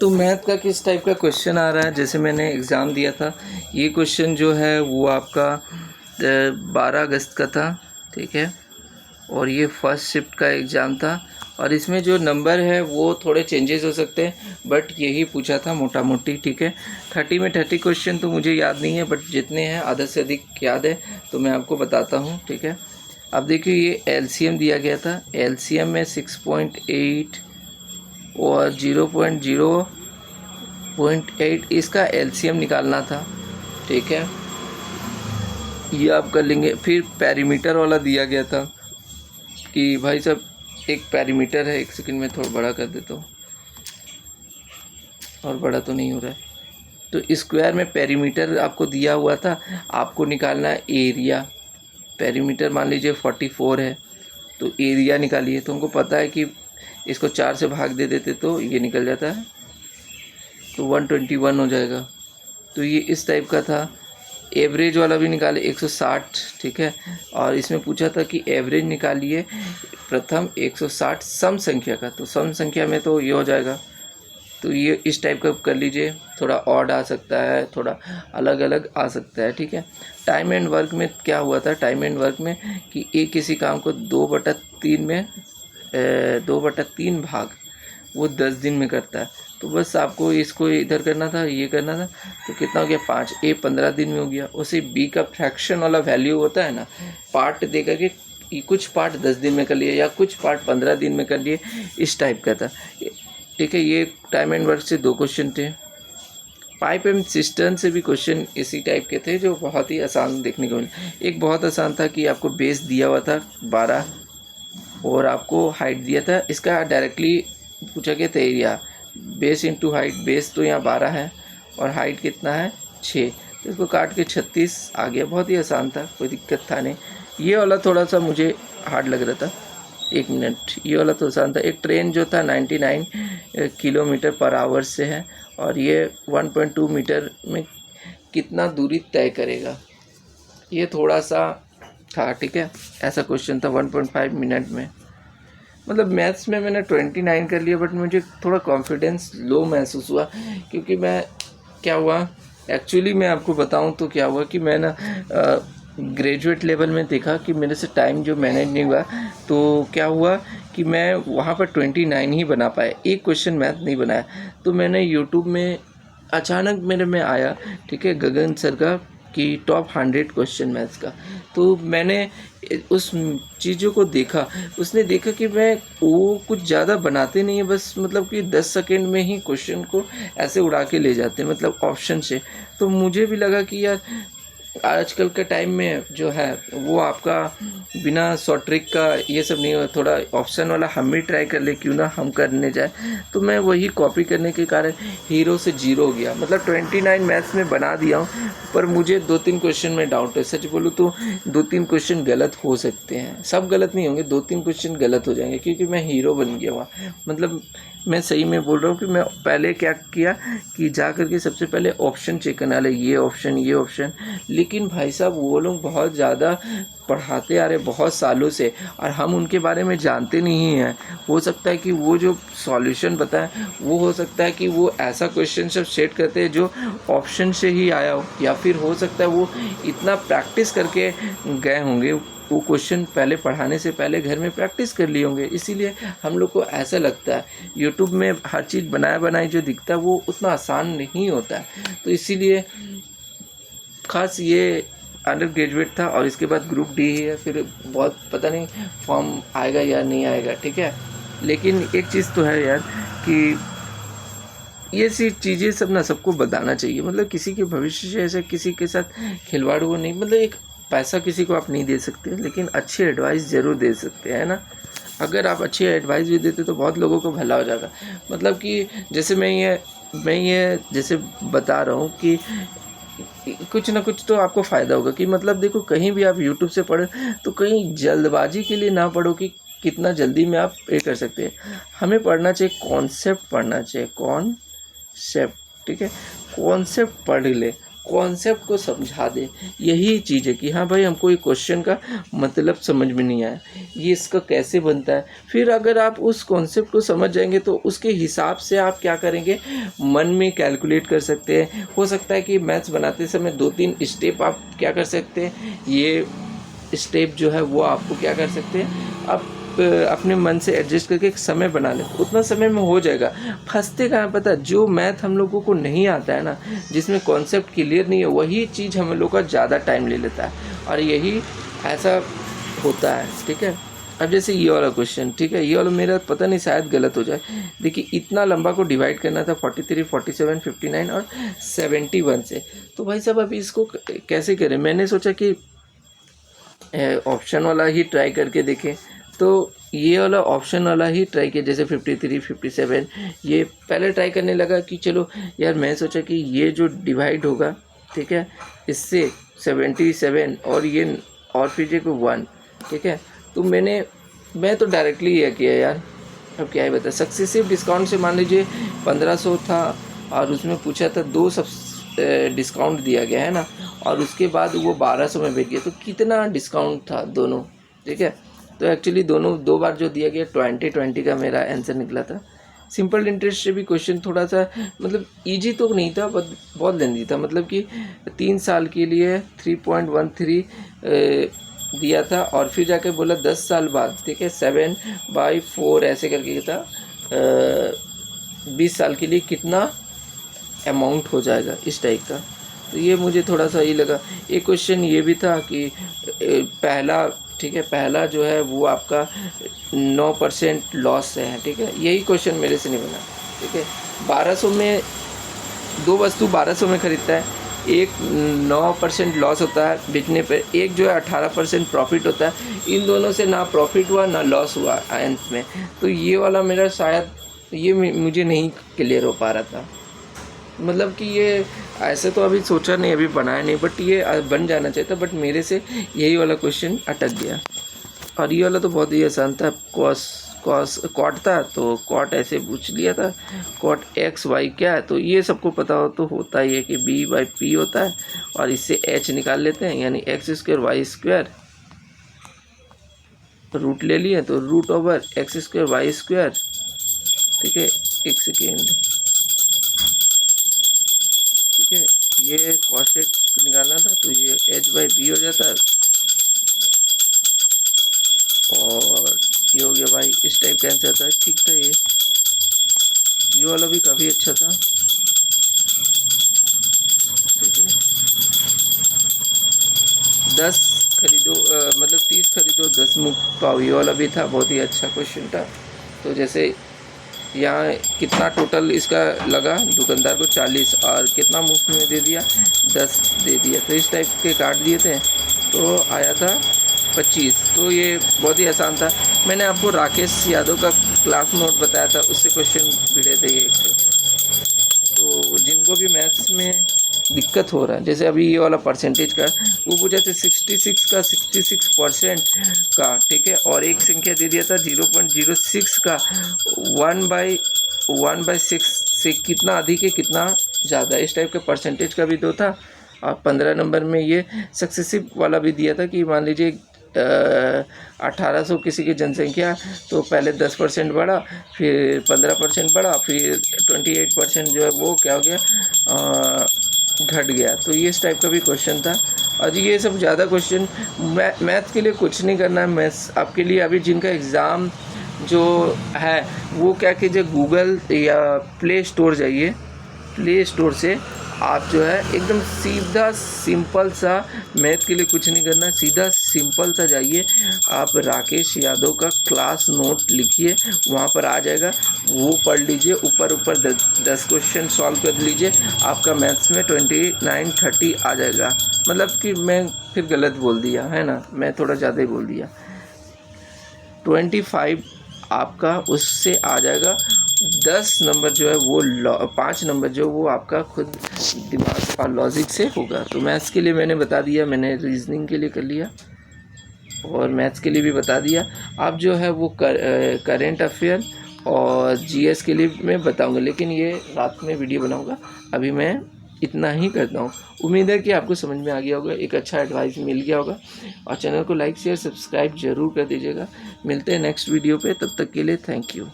तो मैथ का किस टाइप का क्वेश्चन आ रहा है, जैसे मैंने एग्ज़ाम दिया था, ये क्वेश्चन जो है वो आपका 12 अगस्त का था, ठीक है। और ये फर्स्ट शिफ्ट का एग्ज़ाम था, और इसमें जो नंबर है वो थोड़े चेंजेस हो सकते हैं, बट यही पूछा था मोटा मोटी, ठीक है। 30 में 30 क्वेश्चन तो मुझे याद नहीं है, बट जितने हैं आधा से अधिक याद है, तो मैं आपको बताता हूँ, ठीक है। अब देखिए, ये एलसीएम दिया गया था, एलसीएम में 6.8 और 0.8 इसका एलसीएम निकालना था, ठीक है। ये आप कर लेंगे। फिर पैरीमीटर वाला दिया गया था कि भाई साहब एक पैरीमीटर है, एक सेकंड में थोड़ा बड़ा कर देता हूँ, और बड़ा तो नहीं हो रहा है। तो स्क्वायर में पैरीमीटर आपको दिया हुआ था, आपको निकालना है एरिया। पैरीमीटर मान लीजिए 44 है, तो एरिया निकालिए। तो हमको पता है कि इसको 4 से भाग दे देते तो ये निकल जाता है, तो 121 हो जाएगा। तो ये इस टाइप का था। एवरेज वाला भी निकाले 160, ठीक है। और इसमें पूछा था कि एवरेज निकालिए प्रथम 160 सम संख्या का, तो सम संख्या में तो ये हो जाएगा। तो ये इस टाइप का कर लीजिए, थोड़ा ऑड आ सकता है, थोड़ा अलग अलग आ सकता है, ठीक है। टाइम एंड वर्क में क्या हुआ था, टाइम एंड वर्क में कि एक किसी काम को 2/3 में 2/3 भाग वो 10 दिन में करता है। तो बस आपको इसको इधर करना था, ये करना था, तो कितना हो गया 5। ए 15 दिन में हो गया। उसे बी का फ्रैक्शन वाला वैल्यू होता है ना, पार्ट दे करके कुछ पार्ट 10 दिन में कर लिए या कुछ पार्ट 15 दिन में कर लिए, इस टाइप का था, ठीक है। ये टाइम एंड वर्क से 2 क्वेश्चन थे। पाइप एंड सिस्टर्न से भी क्वेश्चन इसी टाइप के थे, जो बहुत ही आसान देखने को मिले। एक बहुत आसान था कि आपको बेस दिया हुआ था 12 और आपको हाइट दिया था, इसका डायरेक्टली पूछा गया था area, base into height. Base तो यहाँ 12 है और हाइट कितना है 6, तो इसको काट के 36 आ गया। बहुत ही आसान था, कोई दिक्कत था नहीं। ये वाला थोड़ा सा मुझे हार्ड लग रहा था, 1 मिनट। ये वाला तो आसान था। एक ट्रेन जो था 99 किलोमीटर पर आवर से है, और ये 1.2 मीटर में कितना दूरी तय करेगा, ये थोड़ा सा था, ठीक है। ऐसा क्वेश्चन था 1.5 मिनट में। मतलब मैथ्स में मैंने 29 कर लिया, बट मुझे थोड़ा कॉन्फिडेंस लो महसूस हुआ, क्योंकि मैं क्या हुआ एक्चुअली मैं आपको बताऊं तो क्या हुआ कि मैं ना ग्रेजुएट लेवल में देखा कि मेरे से टाइम जो मैनेज नहीं हुआ, तो क्या हुआ कि मैं वहाँ पर 29 ही बना पाया, एक क्वेश्चन मैथ नहीं बनाया। तो मैंने यूट्यूब में अचानक मेरे में आया, ठीक है, गगन सर का कि टॉप 100 क्वेश्चन मैथ्स का। तो मैंने उस चीज़ों को देखा, उसने देखा कि मैं वो कुछ ज़्यादा बनाते नहीं है, बस मतलब कि 10 सेकेंड में ही क्वेश्चन को ऐसे उड़ा के ले जाते हैं, मतलब ऑप्शन से। तो मुझे भी लगा कि यार आजकल के टाइम में जो है वो आपका बिना शॉर्ट ट्रिक का ये सब नहीं हो, थोड़ा ऑप्शन वाला हम भी ट्राई कर ले, क्यों ना हम करने जाए। तो मैं वही कॉपी करने के कारण हीरो से जीरो हो गया। मतलब 29 मैथ्स में बना दिया हूँ, पर मुझे 2-3 क्वेश्चन में डाउट है। सच बोलूँ तो 2-3 क्वेश्चन गलत हो सकते हैं, सब गलत नहीं होंगे, 2-3 क्वेश्चन गलत हो जाएंगे, क्योंकि मैं हीरो बन गया वहाँ। मतलब मैं सही में बोल रहा हूँ कि मैं पहले क्या किया कि जा करके सबसे पहले ऑप्शन चेक करना ले, ये ऑप्शन। लेकिन भाई साहब वो लोग बहुत ज़्यादा पढ़ाते आ रहे बहुत सालों से, और हम उनके बारे में जानते नहीं हैं। हो सकता है कि वो जो सॉल्यूशन बताएं, वो हो सकता है कि वो ऐसा क्वेश्चन सब सेट करते हैं जो ऑप्शन से ही आया हो, या फिर हो सकता है वो इतना प्रैक्टिस करके गए होंगे, वो क्वेश्चन पहले पढ़ाने से पहले घर में प्रैक्टिस कर लिए होंगे। इसीलिए हम लोग को ऐसा लगता है यूट्यूब में हर चीज़ बनाई जो दिखता है वो उतना आसान नहीं होता है। तो इसीलिए खास ये अंडर ग्रेजुएट था, और इसके बाद ग्रुप डी है, फिर बहुत पता नहीं फॉर्म आएगा या नहीं आएगा, ठीक है। लेकिन एक चीज़ तो है यार कि ये सी चीज़ें सब ना सबको बताना चाहिए। मतलब किसी के भविष्य से ऐसे किसी के साथ खिलवाड़ वो नहीं, मतलब एक पैसा किसी को आप नहीं दे सकते, लेकिन अच्छी एडवाइस ज़रूर दे सकते हैं ना। अगर आप अच्छी एडवाइस भी देते तो बहुत लोगों को भला हो जाएगा। मतलब कि जैसे मैं ये जैसे बता रहा हूँ कि कुछ ना कुछ तो आपको फ़ायदा होगा। कि मतलब देखो, कहीं भी आप यूट्यूब से पढ़ो तो कहीं जल्दबाजी के लिए ना पढ़ो कि कितना जल्दी में आप ये कर सकते हैं। हमें पढ़ना चाहिए, कॉन्सेप्ट पढ़ना चाहिए, कॉन्सेप्ट, ठीक है। कॉन्सेप्ट पढ़ ले, कॉन्सेप्ट को समझा दे। यही चीज़ है कि हाँ भाई हमको ये क्वेश्चन का मतलब समझ में नहीं आया, ये इसका कैसे बनता है। फिर अगर आप उस कॉन्सेप्ट को समझ जाएंगे तो उसके हिसाब से आप क्या करेंगे, मन में कैलकुलेट कर सकते हैं। हो सकता है कि मैथ्स बनाते समय 2-3 स्टेप आप क्या कर सकते हैं, ये स्टेप जो है वो आपको क्या कर सकते हैं, आप अपने मन से एडजस्ट करके एक समय बना लें, उतना समय में हो जाएगा। फंसते कहाँ पता, जो मैथ हम लोगों को नहीं आता है ना, जिसमें कॉन्सेप्ट क्लियर नहीं है, वही चीज़ हम लोग का ज़्यादा टाइम ले लेता है और यही ऐसा होता है। ठीक है, अब जैसे ये वाला क्वेश्चन, ठीक है, ये वाला मेरा पता नहीं शायद गलत हो जाए। देखिए इतना लंबा को डिवाइड करना था 43, 47, 59 और 71 से। तो भाई साहब अभी इसको कैसे करें, मैंने सोचा कि ऑप्शन वाला ही ट्राई करके देखें। तो ये वाला ऑप्शन वाला ही ट्राई किया, जैसे 53, 57 ये पहले ट्राई करने लगा कि चलो यार, मैं सोचा कि ये जो डिवाइड होगा, ठीक है, इससे 77 और ये और फिर ये 1, ठीक है, तो मैं तो डायरेक्टली ये किया यार। अब क्या है बता, सक्सेसिव डिस्काउंट से मान लीजिए 1500 था और उसमें पूछा था 2 सब डिस्काउंट दिया गया है ना, और उसके बाद वो 1200 में बिक गया, तो कितना डिस्काउंट था दोनों। ठीक है, तो एक्चुअली दोनों 2 बार जो दिया गया 20 का मेरा आंसर निकला था। सिंपल इंटरेस्ट से भी क्वेश्चन थोड़ा सा मतलब इजी तो नहीं था, बहुत लेंदी था। मतलब कि 3 साल के लिए 3.13 दिया था और फिर जाके बोला 10 साल बाद, ठीक है, 7/4 ऐसे करके था, 20 साल के लिए कितना अमाउंट हो जाएगा, इस टाइप का। तो ये मुझे थोड़ा सा ही लगा। एक क्वेश्चन ये भी था कि पहला, ठीक है, पहला जो है वो आपका 9% लॉस से है। ठीक है, यही क्वेश्चन मेरे से नहीं बना। ठीक है, 1200 में 2 वस्तु 1200 में ख़रीदता है, एक 9% लॉस होता है बेचने पर, एक जो है 18% प्रॉफिट होता है। इन दोनों से ना प्रॉफिट हुआ ना लॉस हुआ अंत में। तो ये वाला मेरा शायद ये मुझे नहीं क्लियर हो पा रहा था। मतलब कि ये ऐसे तो अभी सोचा नहीं, अभी बनाया नहीं, बट ये बन जाना चाहिए था, बट मेरे से यही वाला क्वेश्चन अटक गया। और ये वाला तो बहुत ही आसान था, कॉट था तो कॉट ऐसे पूछ लिया था, कॉट एक्स वाई क्या है, तो ये सबको पता हो तो होता ही है कि b/p होता है, और इससे h निकाल लेते हैं, यानी x² y² रूट ले लिए तो √x² y²। ठीक है, एक सेकेंड, ठीक है, ये कॉशेक निकालना था तो ये h/b हो जाता है, और ये हो गया भाई, इस टाइप का आंसर था। ठीक था, ये वाला भी काफ़ी अच्छा था। ठीक है, 10 खरीदो मतलब 30 खरीदो 10 मुफ्त पाओ, ये वाला भी था, बहुत ही अच्छा क्वेश्चन था। तो जैसे यहाँ कितना टोटल इसका लगा, दुकानदार को 40 और कितना मुफ्त में दे दिया, 10 दे दिया, तो इस टाइप के काट दिए थे, तो आया था 25। तो ये बहुत ही आसान था। मैंने आपको राकेश यादव का क्लास नोट बताया था, उससे क्वेश्चन भिड़े थे ये। तो जिनको भी मैथ्स में दिक्कत हो रहा है, जैसे अभी ये वाला परसेंटेज का वो पूछा था 66 का 66% का, ठीक है, और एक संख्या दे दिया था 0.06 का 1/6 से कितना अधिक है कितना ज़्यादा, इस टाइप का परसेंटेज का भी दो था। और 15 नंबर में ये सक्सेसिव वाला भी दिया था कि मान लीजिए 1800 किसी की जनसंख्या, तो पहले 10% बढ़ा, फिर 15% बढ़ा, फिर 28% जो है वो क्या हो गया, घट गया। तो ये इस टाइप का भी क्वेश्चन था। और ये सब ज़्यादा क्वेश्चन मैथ के लिए कुछ नहीं करना है। मैथ्स आपके लिए अभी जिनका एग्ज़ाम जो है वो क्या कीजिए, गूगल या प्ले स्टोर जाइए, प्ले स्टोर से आप जो है एकदम सीधा सिंपल सा, मैथ के लिए कुछ नहीं करना, सीधा सिंपल सा जाइए, आप राकेश यादव का क्लास नोट लिखिए, वहाँ पर आ जाएगा, वो पढ़ लीजिए, ऊपर 10 क्वेश्चन सॉल्व कर लीजिए, आपका मैथ्स में 29-30 आ जाएगा। मतलब कि मैं फिर गलत बोल दिया है ना, मैं थोड़ा ज़्यादा ही बोल दिया, 25 आपका उससे आ जाएगा। 10 नंबर जो है वो 5 नंबर जो वो आपका खुद दिमाग और लॉजिक से होगा। तो मैथ्स के लिए मैंने बता दिया, मैंने रीजनिंग के लिए कर लिया और मैथ्स के लिए भी बता दिया। आप जो है वो करेंट अफेयर और जीएस के लिए मैं बताऊंगा, लेकिन ये रात में वीडियो बनाऊंगा, अभी मैं इतना ही करता हूँ। उम्मीद है कि आपको समझ में आ गया होगा, एक अच्छा एडवाइस मिल गया होगा। और चैनल को लाइक शेयर सब्सक्राइब जरूर कर दीजिएगा। मिलते हैं नेक्स्ट वीडियो पे, तब तक के लिए थैंक यू।